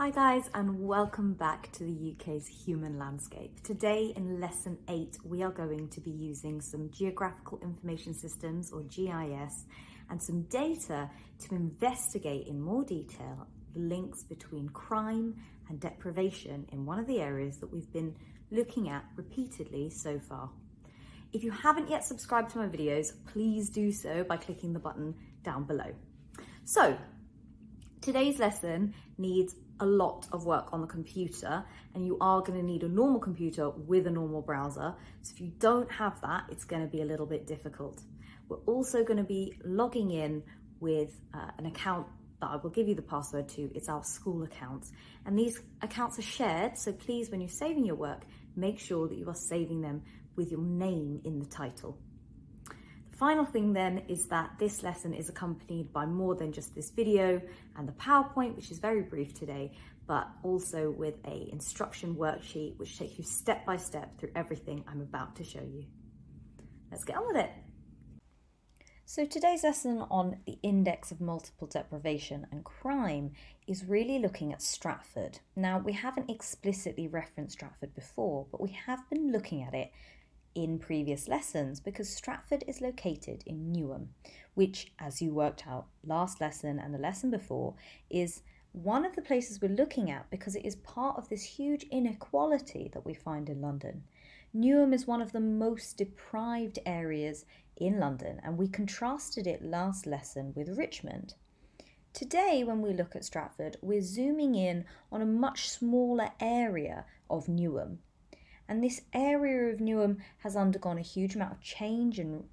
Hi guys, and welcome back to the UK's human landscape. Today in lesson 8 we are going to be using some geographical information systems or GIS and some data to investigate in more detail the links between crime and deprivation in one of the areas that we've been looking at repeatedly so far. If you haven't yet subscribed to my videos, please do so by clicking the button down below. So today's lesson needs a lot of work on the computer, and you are going to need a normal computer with a normal browser. So if you don't have that, it's going to be a little bit difficult. We're also going to be logging in with an account that I will give you the password to. It's our school account, and these accounts are shared, so please, when you're saving your work, make sure that you are saving them with your name in the title. Final thing then is that this lesson is accompanied by more than just this video and the PowerPoint, which is very brief today, but also with an instruction worksheet which takes you step by step through everything I'm about to show you. Let's get on with it. So today's lesson on the index of multiple deprivation and crime is really looking at Stratford. Now, we haven't explicitly referenced Stratford before, but we have been looking at it in previous lessons because Stratford is located in Newham, which, as you worked out last lesson and the lesson before, is one of the places we're looking at because it is part of this huge inequality that we find in London. Newham is one of the most deprived areas in London, and we contrasted it last lesson with Richmond. Today, when we look at Stratford, we're zooming in on a much smaller area of Newham. And this area of Newham has undergone a huge amount of change and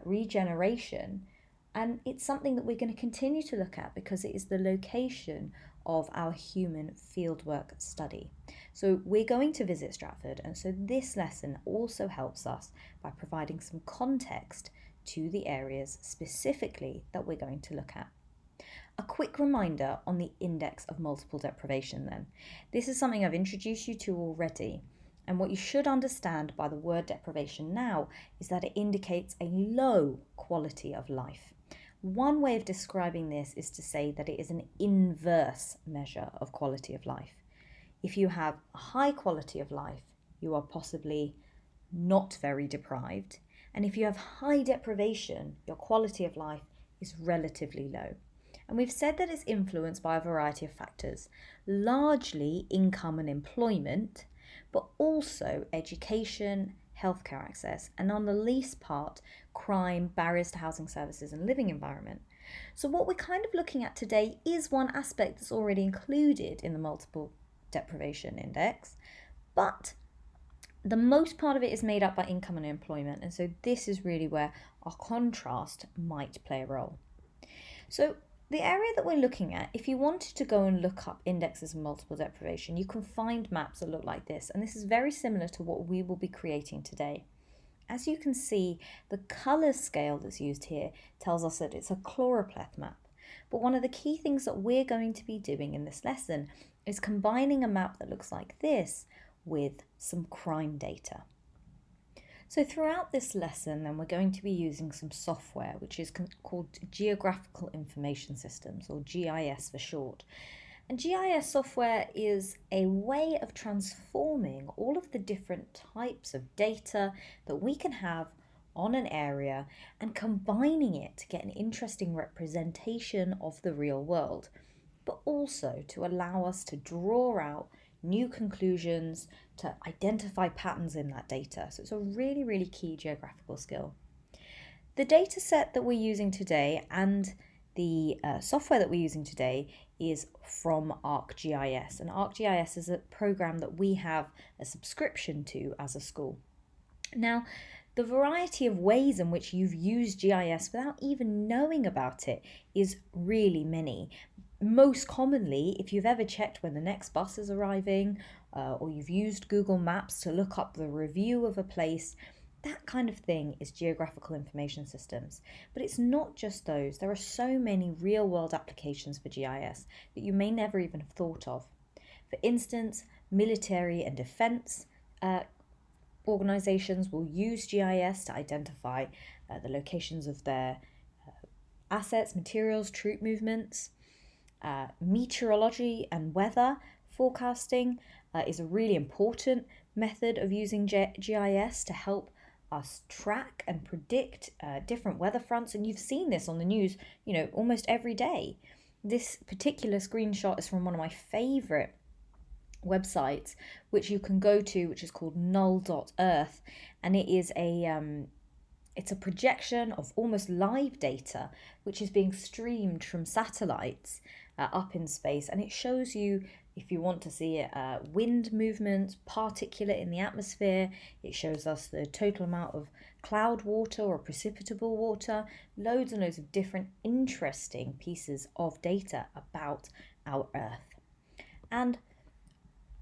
regeneration. And it's something that we're going to continue to look at because it is the location of our human fieldwork study. So we're going to visit Stratford. And so this lesson also helps us by providing some context to the areas specifically that we're going to look at. A quick reminder on the index of multiple deprivation then. This is something I've introduced you to already. And what you should understand by the word deprivation now is that it indicates a low quality of life. One way of describing this is to say that it is an inverse measure of quality of life. If you have a high quality of life, you are possibly not very deprived. And if you have high deprivation, your quality of life is relatively low. And we've said that it's influenced by a variety of factors, largely income and employment, but also education, healthcare access, and on the least part, crime, barriers to housing services and living environment. So what we're kind of looking at today is one aspect that's already included in the multiple deprivation index, but the most part of it is made up by income and employment, and so this is really where our contrast might play a role. So the area that we're looking at, if you wanted to go and look up indexes of multiple deprivation, you can find maps that look like this. And this is very similar to what we will be creating today. As you can see, the colour scale that's used here tells us that it's a chloropleth map. But one of the key things that we're going to be doing in this lesson is combining a map that looks like this with some crime data. So throughout this lesson, then, we're going to be using some software which is called Geographical Information Systems, or GIS for short. And GIS software is a way of transforming all of the different types of data that we can have on an area and combining it to get an interesting representation of the real world, but also to allow us to draw out new conclusions, to identify patterns in that data. So it's a really, really key geographical skill. The data set that we're using today and the software that we're using today is from ArcGIS. And ArcGIS is a program that we have a subscription to as a school. Now, the variety of ways in which you've used GIS without even knowing about it is really many. Most commonly, if you've ever checked when the next bus is arriving, or you've used Google Maps to look up the review of a place, that kind of thing is geographical information systems. But it's not just those. There are so many real-world applications for GIS that you may never even have thought of. For instance, military and defense organizations will use GIS to identify the locations of their assets, materials, troop movements. Meteorology and weather forecasting is a really important method of using GIS to help us track and predict different weather fronts. And you've seen this on the news, almost every day. This particular screenshot is from one of my favorite websites, which you can go to, which is called null.earth, and it's a projection of almost live data which is being streamed from satellites up in space, and it shows you, if you want to see it, wind movements, particulate in the atmosphere. It shows us the total amount of cloud water or precipitable water, loads and loads of different interesting pieces of data about our Earth. And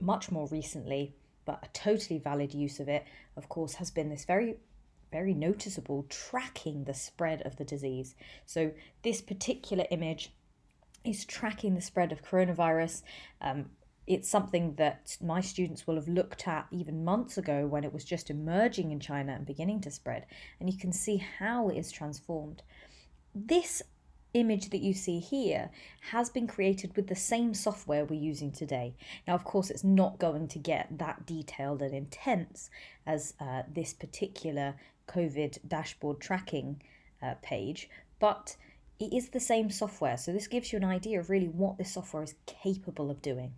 much more recently, but a totally valid use of it, of course, has been this very noticeable tracking the spread of the disease. So this particular image is tracking the spread of coronavirus. It's something that my students will have looked at even months ago when it was just emerging in China and beginning to spread. And you can see how it is transformed. This image that you see here has been created with the same software we're using today. Now, of course, it's not going to get that detailed and intense as this particular COVID dashboard tracking page, but it is the same software. So this gives you an idea of really what this software is capable of doing.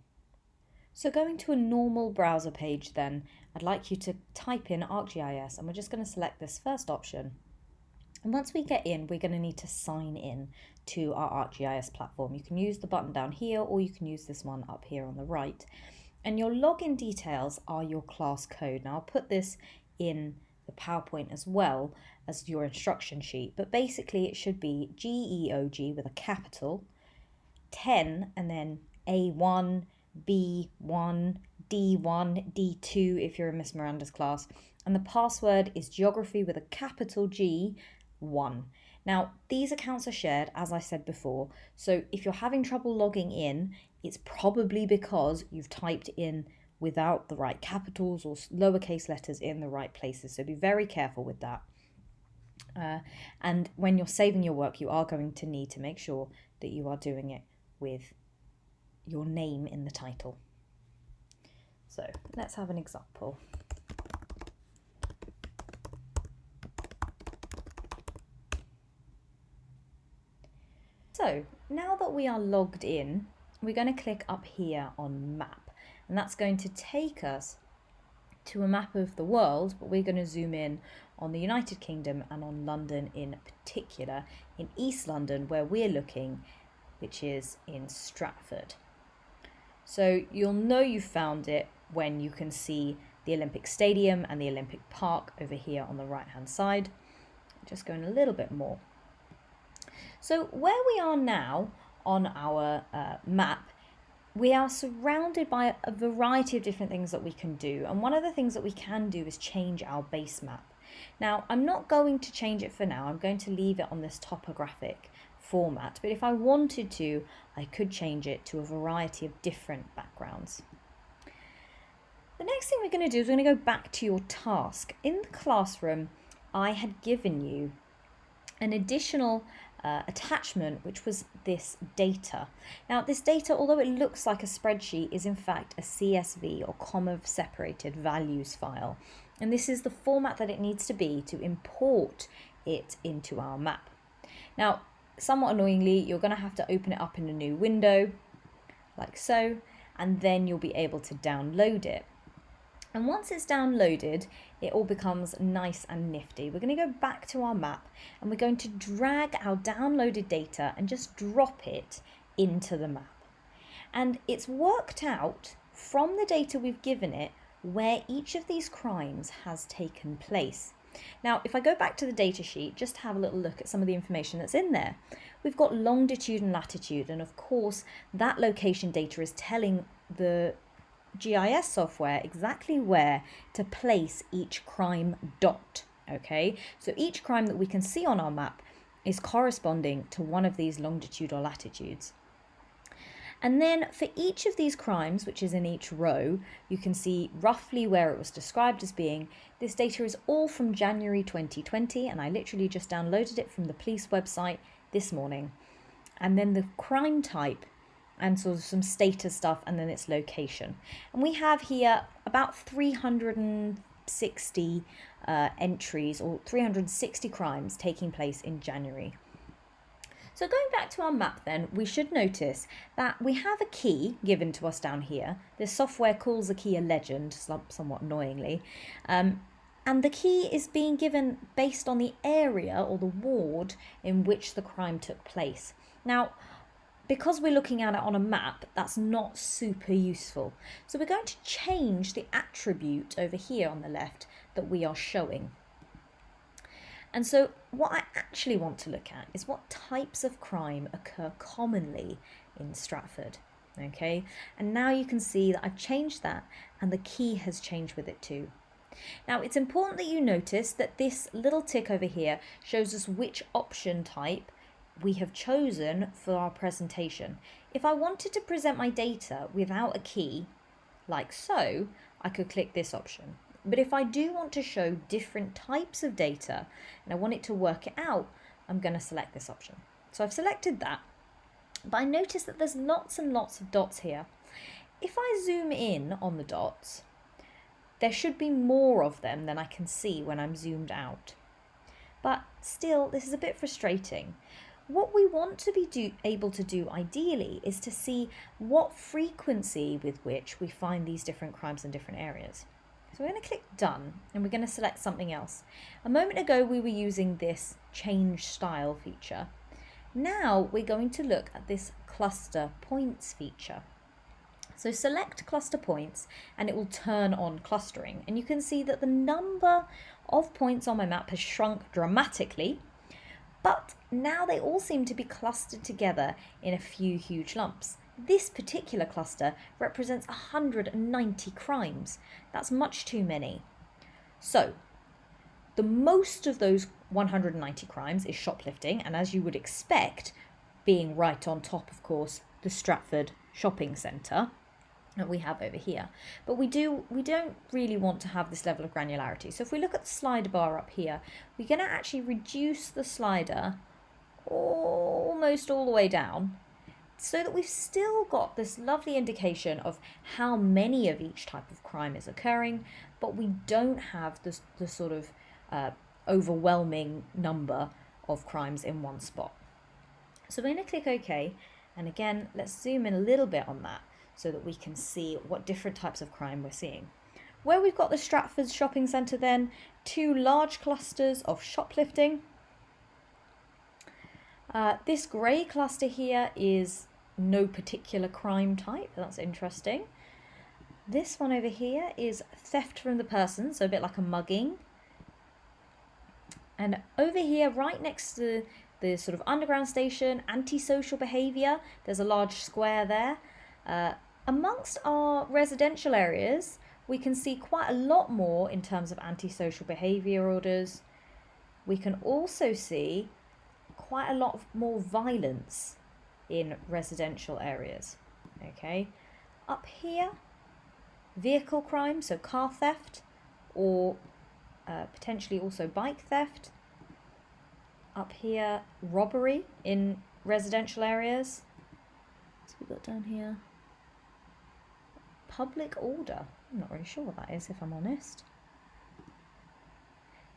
So going to a normal browser page then, I'd like you to type in ArcGIS, and we're just going to select this first option. And once we get in, we're going to need to sign in to our ArcGIS platform. You can use the button down here, or you can use this one up here on the right. And your login details are your class code. Now I'll put this in the PowerPoint as well as your instruction sheet, but basically it should be GEOG with a capital, 10, and then A1, B1, D1, D2 if you're in Miss Miranda's class, and the password is geography with a capital G, 1. Now, these accounts are shared, as I said before, so if you're having trouble logging in, it's probably because you've typed in without the right capitals or lowercase letters in the right places, so be very careful with that. And when you're saving your work, you are going to need to make sure that you are doing it with your name in the title. So let's have an example. So now that we are logged in, we're going to click up here on map, and that's going to take us to a map of the world, but we're going to zoom in on the United Kingdom and on London in particular, in East London where we're looking, which is in Stratford. So you'll know you found it when you can see the Olympic Stadium and the Olympic Park over here on the right hand side. Just going a little bit more. So where we are now on our map, we are surrounded by a variety of different things that we can do. And one of the things that we can do is change our base map. Now, I'm not going to change it for now. I'm going to leave it on this topographic format. But if I wanted to, I could change it to a variety of different backgrounds. The next thing we're going to do is we're going to go back to your task. In the classroom, I had given you an additional attachment, which was this data. Now, this data, although it looks like a spreadsheet, is in fact a CSV or comma separated values file. And this is the format that it needs to be to import it into our map. Now, somewhat annoyingly, you're going to have to open it up in a new window, like so, and then you'll be able to download it. And once it's downloaded, it all becomes nice and nifty. We're going to go back to our map and we're going to drag our downloaded data and just drop it into the map. And it's worked out from the data we've given it where each of these crimes has taken place. Now, if I go back to the data sheet, just to have a little look at some of the information that's in there, we've got longitude and latitude. And of course, that location data is telling the GIS software exactly where to place each crime dot, okay? So each crime that we can see on our map is corresponding to one of these longitude or latitudes. And then for each of these crimes, which is in each row, you can see roughly where it was described as being. This data is all from January 2020, and I literally just downloaded it from the police website this morning. And then the crime type and sort of some status stuff, and then its location. And we have here about 360 entries, or 360 crimes taking place in January. So going back to our map then, we should notice that we have a key given to us down here. This software calls the key a legend, somewhat annoyingly. And the key is being given based on the area or the ward in which the crime took place. Now, because we're looking at it on a map, that's not super useful. So we're going to change the attribute over here on the left that we are showing. And so what I actually want to look at is what types of crime occur commonly in Stratford. Okay, and now you can see that I've changed that and the key has changed with it too. Now it's important that you notice that this little tick over here shows us which option type we have chosen for our presentation. If I wanted to present my data without a key, like so, I could click this option. But if I do want to show different types of data and I want it to work it out, I'm going to select this option. So I've selected that, but I notice that there's lots and lots of dots here. If I zoom in on the dots, there should be more of them than I can see when I'm zoomed out. But still, this is a bit frustrating. What we want to be able to do ideally is to see what frequency with which we find these different crimes in different areas. So we're going to click done and we're going to select something else. A moment ago we were using this change style feature. Now we're going to look at this cluster points feature. So select cluster points and it will turn on clustering, and you can see that the number of points on my map has shrunk dramatically. But now they all seem to be clustered together in a few huge lumps. This particular cluster represents 190 crimes. That's much too many. So, the most of those 190 crimes is shoplifting, and as you would expect, being right on top, of course, the Stratford shopping centre that we have over here. But we don't really want to have this level of granularity. So if we look at the slider bar up here, we're going to actually reduce the slider almost all the way down so that we've still got this lovely indication of how many of each type of crime is occurring, but we don't have the sort of overwhelming number of crimes in one spot. So we're going to click OK, and again, let's zoom in a little bit on that, so that we can see what different types of crime we're seeing. Where we've got the Stratford shopping centre then, two large clusters of shoplifting. This grey cluster here is no particular crime type, that's interesting. This one over here is theft from the person, so a bit like a mugging. And over here, right next to the sort of underground station, antisocial behaviour, there's a large square there. Amongst our residential areas, we can see quite a lot more in terms of antisocial behaviour orders. We can also see quite a lot more violence in residential areas. Okay, up here, vehicle crime, so car theft, or potentially also bike theft. Up here, robbery in residential areas. So we've got down here public order. I'm not really sure what that is, if I'm honest.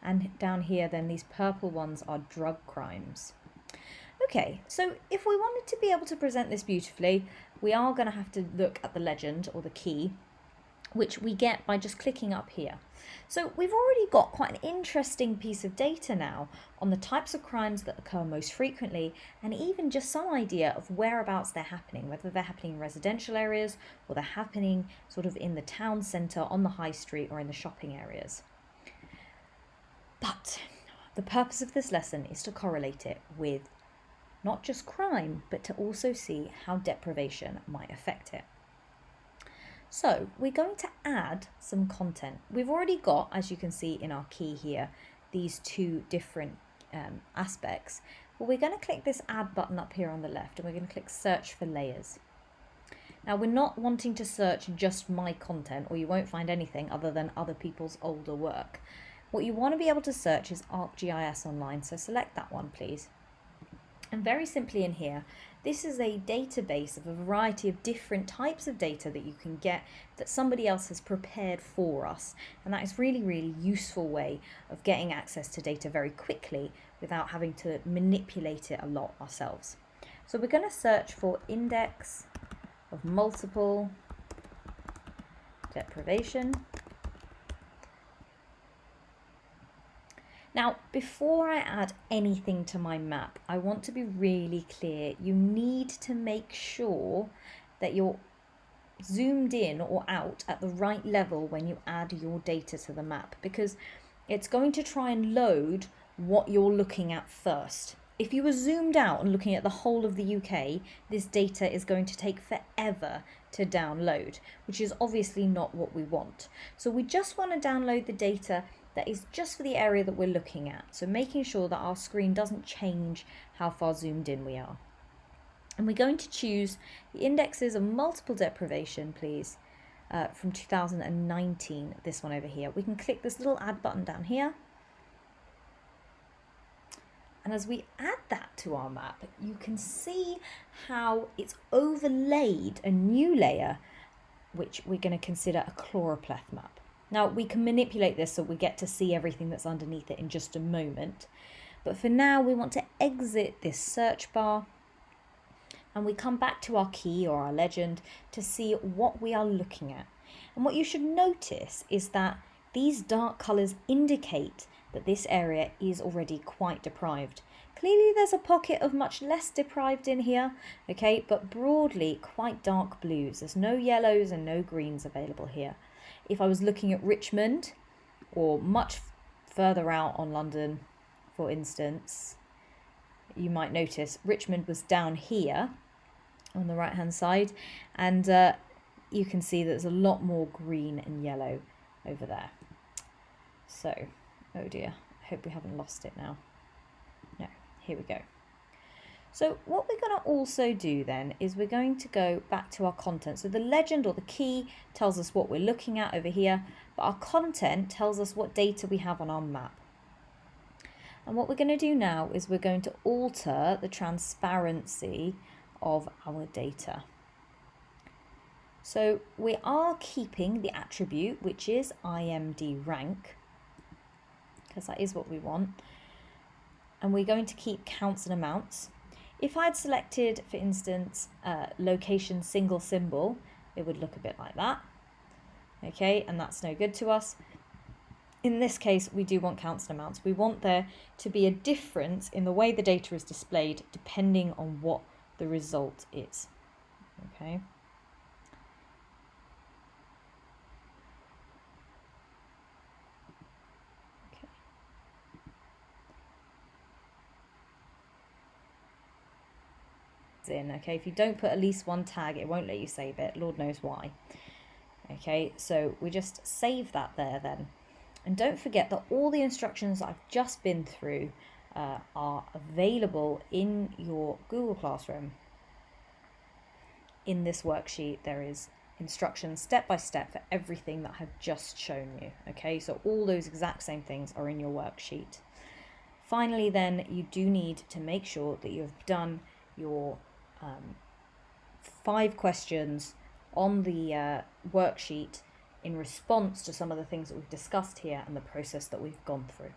And down here then, these purple ones are drug crimes. Okay, so if we wanted to be able to present this beautifully, we are going to have to look at the legend or the key, which we get by just clicking up here. So we've already got quite an interesting piece of data now on the types of crimes that occur most frequently, and even just some idea of whereabouts they're happening, whether they're happening in residential areas or they're happening sort of in the town centre, on the high street, or in the shopping areas. But the purpose of this lesson is to correlate it with not just crime, but to also see how deprivation might affect it. So we're going to add some content. We've already got, as you can see in our key here, these two different aspects. But we're going to click this add button up here on the left, and we're going to click search for layers. Now we're not wanting to search just my content, or you won't find anything other than other people's older work. What you want to be able to search is ArcGIS Online, so select that one please. And very simply in here, this is a database of a variety of different types of data that you can get that somebody else has prepared for us. And that is really, really useful way of getting access to data very quickly without having to manipulate it a lot ourselves. So we're going to search for index of multiple deprivation. Now, before I add anything to my map, I want to be really clear. You need to make sure that you're zoomed in or out at the right level when you add your data to the map, because it's going to try and load what you're looking at first. If you were zoomed out and looking at the whole of the UK, this data is going to take forever to download, which is obviously not what we want. So we just want to download the data that is just for the area that we're looking at. So making sure that our screen doesn't change how far zoomed in we are. And we're going to choose the indexes of multiple deprivation, please, from 2019, this one over here. We can click this little add button down here. And as we add that to our map, you can see how it's overlaid a new layer, which we're going to consider a choropleth map. Now, we can manipulate this so we get to see everything that's underneath it in just a moment. But for now, we want to exit this search bar and we come back to our key or our legend to see what we are looking at. And what you should notice is that these dark colours indicate that this area is already quite deprived. Clearly there's a pocket of much less deprived in here, okay, but broadly quite dark blues. There's no yellows and no greens available here. If I was looking at Richmond or much further out on London, for instance, you might notice Richmond was down here on the right hand side, and you can see there's a lot more green and yellow over there. So, oh dear, I hope we haven't lost it now. No, here we go. So what we're going to also do then is we're going to go back to our content. So the legend or the key tells us what we're looking at over here, but our content tells us what data we have on our map. And what we're going to do now is we're going to alter the transparency of our data. So we are keeping the attribute, which is IMD rank, because that is what we want. And we're going to keep counts and amounts. If I'd selected, for instance, location single symbol, it would look a bit like that. Okay, and that's no good to us. In this case, we do want counts and amounts. We want there to be a difference in the way the data is displayed depending on what the result is. Okay. Okay, if you don't put at least one tag, it won't let you save it. Lord knows why. Okay, so we just save that there then. And don't forget that all the instructions that I've just been through are available in your Google Classroom. In this worksheet, there is instructions step by step for everything that I've just shown you. Okay, so all those exact same things are in your worksheet. Finally, then, you do need to make sure that you have done your 5 questions on the worksheet in response to some of the things that we've discussed here and the process that we've gone through.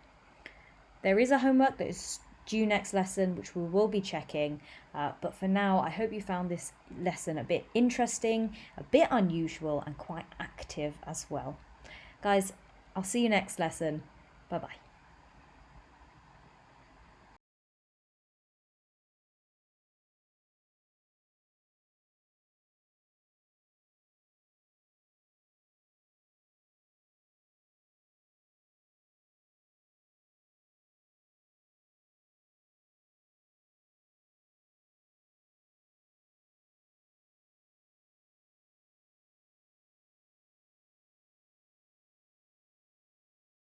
There is a homework that is due next lesson, which we will be checking, but for now I hope you found this lesson a bit interesting, a bit unusual and quite active as well. Guys, I'll see you next lesson. Bye bye.